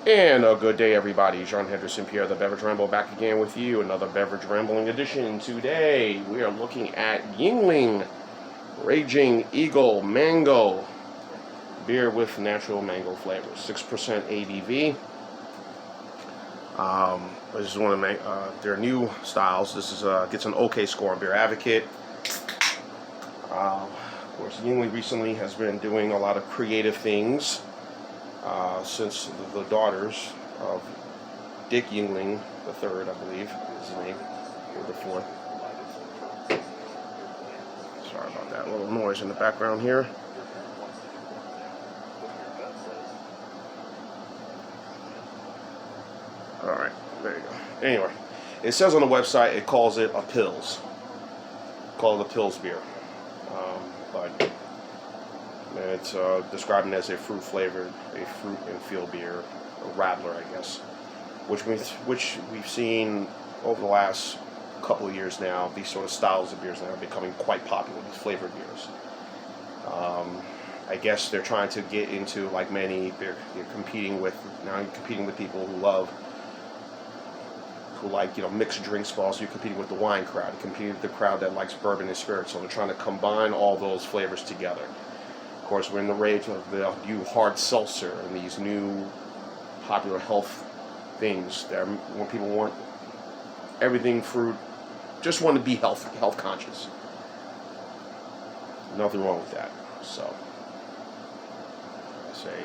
And a good day, everybody. John Henderson Pierre, the Beverage Ramble, back again with you. Another Beverage Rambling edition. Today, we are looking at Yuengling Raging Eagle Mango beer with natural mango flavors. 6% ABV. I just want to make their new styles. This is gets an okay score on Beer Advocate. Of course, Yuengling recently has been doing a lot of creative things. Since the daughters of Dick Yuengling III, I believe is his name, or the fourth. Sorry about that little noise in the background here. Alright, there you go. Anyway, it says on the website it calls it a Pils. Call it a Pils beer. But it's describing as a fruit flavored, a fruit and feel beer, a rattler, I guess, which we've seen over the last couple of years now. These sort of styles of beers now are becoming quite popular. These flavored beers. I guess they're trying to get into, like many, they're competing with people who like mixed drinks balls. You're competing with the wine crowd. You're competing with the crowd that likes bourbon and spirits. So they're trying to combine all those flavors together. Of course, we're in the rage of the new hard seltzer and these new popular health things that when people want everything fruit, just want to be health conscious. Nothing wrong with that. So I say,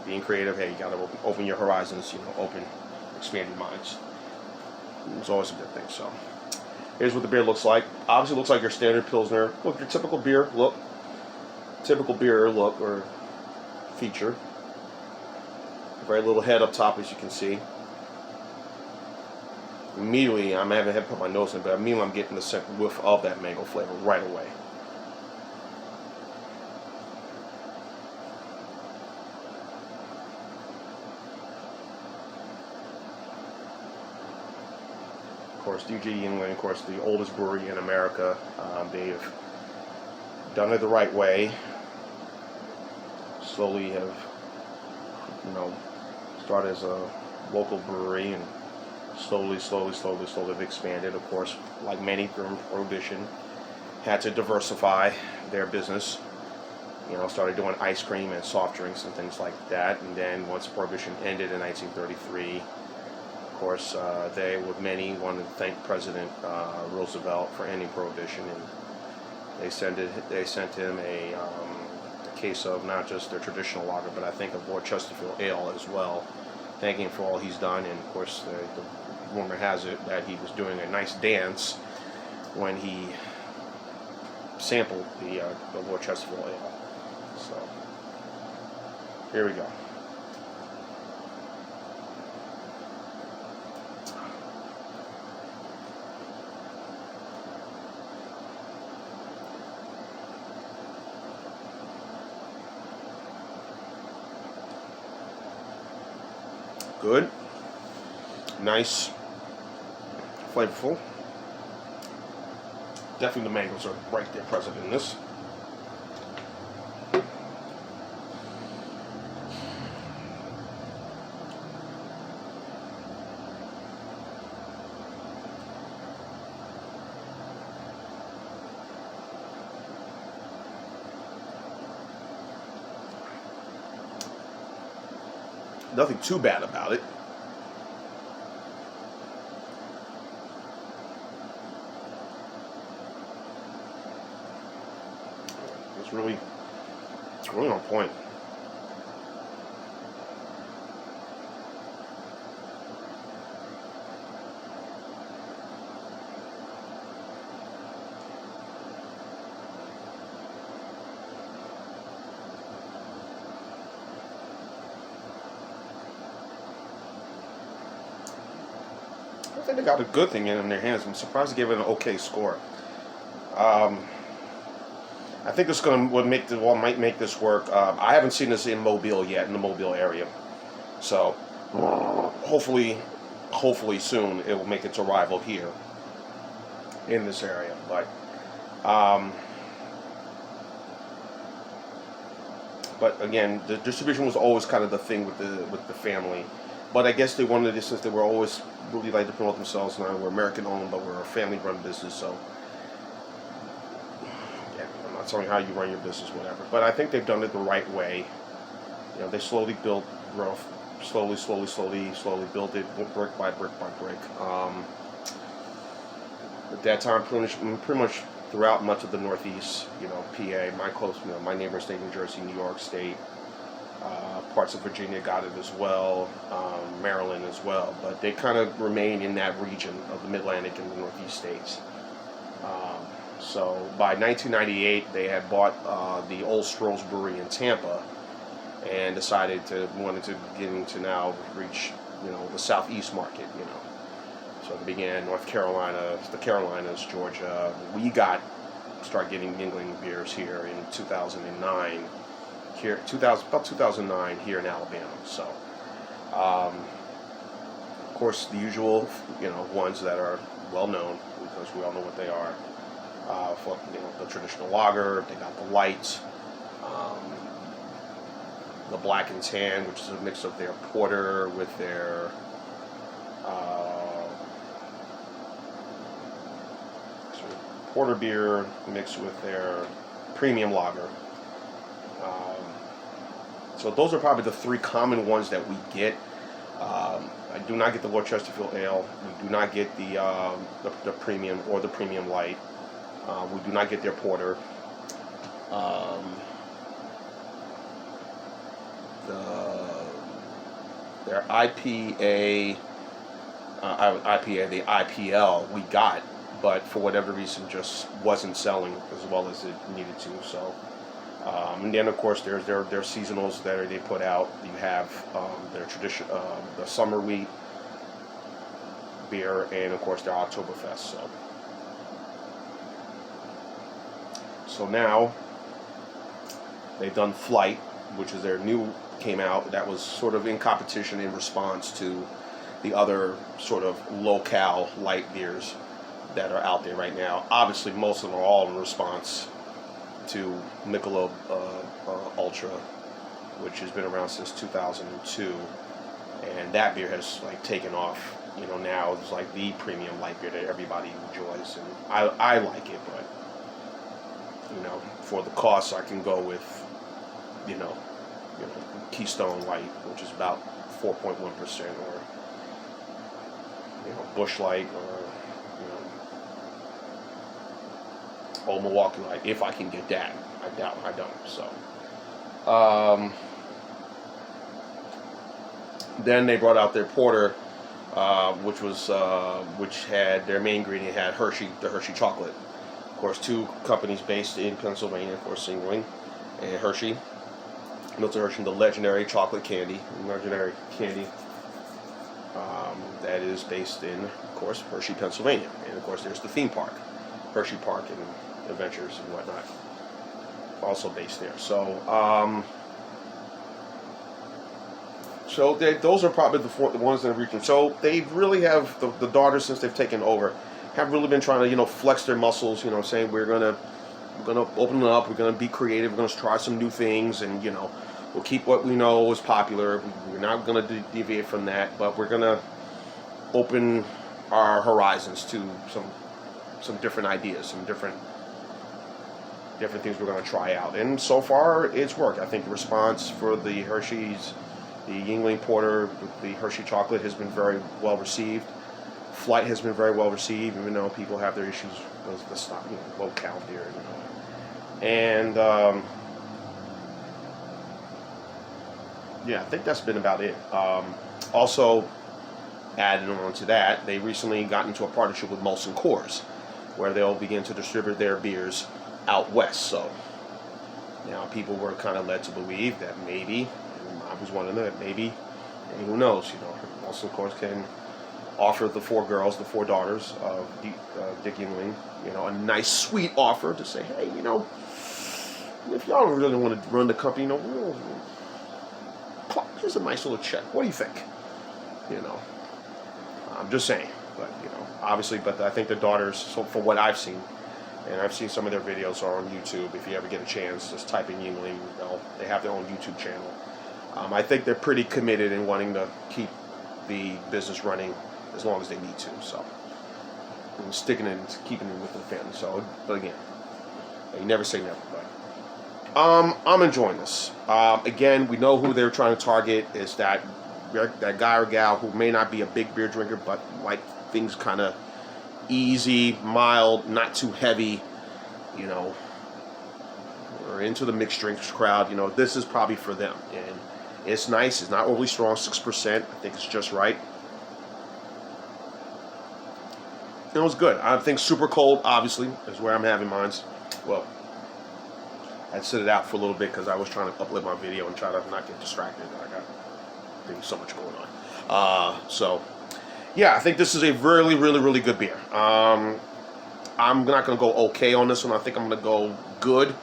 being creative. Hey, you got to open your horizons. Expand your minds. It's always a good thing. So here's what the beer looks like. Obviously, it looks like your standard Pilsner. Look, your typical beer look. Typical beer look or feature. Very little head up top, as you can see. Immediately, I haven't put my nose in, but immediately I'm getting the scent whiff of that mango flavor right away. Of course, DJ Yuengling, of course, the oldest brewery in America. They've done it the right way. Slowly have, started as a local brewery and slowly have expanded. Of course, like many during Prohibition, had to diversify their business. Started doing ice cream and soft drinks and things like that. And then once Prohibition ended in 1933, of course, they, with many, wanted to thank President Roosevelt for ending Prohibition, and they sent him a case of not just their traditional lager, but I think of Lord Chesterfield ale as well, thanking him for all he's done. And of course, the rumor has it that he was doing a nice dance when he sampled the Lord Chesterfield ale. So here we go. Good, nice, flavorful. Definitely the mangoes are right there present in this. Nothing too bad about it. It's really on point. I think they got a good thing in their hands. I'm surprised they gave it an okay score. I think it's might make this work. I haven't seen this in Mobile yet, in the Mobile area. So hopefully soon it will make its arrival here in this area. But But again, the distribution was always kind of the thing with the family. But I guess they wanted it since they were always really like to promote themselves. Now we're American owned, but we're a family run business. So yeah, I'm not telling you how you run your business, whatever. But I think they've done it the right way. You know, they slowly built growth, slowly built it brick by brick by brick. At that time, pretty much throughout much of the Northeast, you know, PA, my neighboring state, New Jersey, New York State, parts of Virginia got it as well, Maryland as well, but they kind of remain in that region of the Mid-Atlantic and the Northeast states. So by 1998, they had bought the Old Strolls Brewery in Tampa, and wanted to get into now reach, you know, the Southeast market, you know. So they began North Carolina, the Carolinas, Georgia. Start getting Yuengling beers here in 2009. About 2009 here in Alabama. So, of course, the usual, you know, ones that are well known because we all know what they are. For, you know, the traditional lager, they got the light, the black and tan, which is a mix of their porter with their porter beer mixed with their premium lager. So those are probably the three common ones that we get. I do not get the Lord Chesterfield Ale. We do not get the premium or the premium light. We do not get their porter. Their IPA, the IPL, we got, but for whatever reason just wasn't selling as well as it needed to. So, and then of course there's their seasonals that they put out. You have their tradition, the summer wheat beer, and of course their Oktoberfest. So now they've done Flight, which is their new came out. That was sort of in competition in response to the other sort of locale light beers that are out there right now. Obviously, most of them are all in response to Michelob Ultra, which has been around since 2002, and that beer has like taken off. You know, now it's like the premium light beer that everybody enjoys, and I like it, but you know, for the cost, I can go with you know Keystone Light, which is about 4.1%, or you know Busch Light, or you know Old Milwaukee Light, if I can get that. I doubt I don't. So, then they brought out their porter, which had their main ingredient had the Hershey chocolate. Of course, two companies based in Pennsylvania, of course, Yuengling and Hershey. Milton Hershey, the legendary chocolate candy, that is based in, of course, Hershey, Pennsylvania. And of course, there's the theme park, Hershey Park and Adventures and whatnot, also based there. So, those are probably the ones that are reaching. So they really have the daughters, since they've taken over, have really been trying to flex their muscles. Saying we're gonna open it up. We're gonna be creative. We're gonna try some new things, and we'll keep what we know is popular. We're not gonna deviate from that, but we're gonna open our horizons to some different ideas, some different things we're gonna try out. And so far, it's worked. I think the response for the Hershey's, the Yuengling Porter with the Hershey chocolate has been very well received. Flight has been very well received, even though people have their issues with the stock, low cal beer, And I think that's been about it. Also, adding on to that, they recently got into a partnership with Molson Coors, where they'll begin to distribute their beers out west. So now people were kind of led to believe that maybe, and I was one of them, that maybe, and who knows, Molson Coors can offer the four daughters of Dick Yuengling, a nice sweet offer to say, hey, if y'all really want to run the company, here's a nice little check. What do you think? I'm just saying, but obviously, but I think the daughters, so from what I've seen, And I've seen some of their videos are on YouTube. If you ever get a chance, just type in Yuengling. They have their own YouTube channel. I think they're pretty committed in wanting to keep the business running as long as they need to. So, and sticking in, keeping it with the family. So, but again, you never say never. But I'm enjoying this. Again, we know who they're trying to target is that guy or gal who may not be a big beer drinker, but like things kind of easy, mild, not too heavy. You know, or into the mixed drinks crowd. You know, this is probably for them. And it's nice. It's not overly strong, 6%. I think it's just right. It was good. I think super cold, obviously, is where I'm having mine. Well, I'd sit it out for a little bit because I was trying to upload my video and try to not get distracted. There's so much going on. So, yeah, I think this is a really, really, really good beer. I'm not going to go okay on this one. I think I'm going to go good.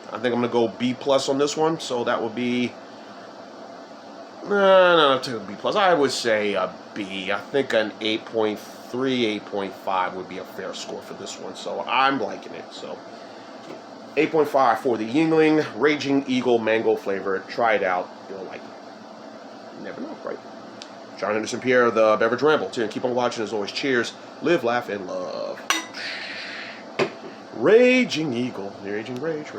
I think I'm going to go B plus on this one. So that would be... No, take a B plus. I would say a B. I think an 8.3, 8.5 would be a fair score for this one. So I'm liking it. So 8.5 for the Yuengling Raging Eagle Mango flavor. Try it out. You'll like it. You never know, right? John Henderson Pierre, the Beverage Ramble. Keep on watching. As always, cheers. Live, laugh, and love. Raging Eagle. Raging Rage.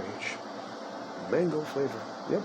Mango flavor. Yep.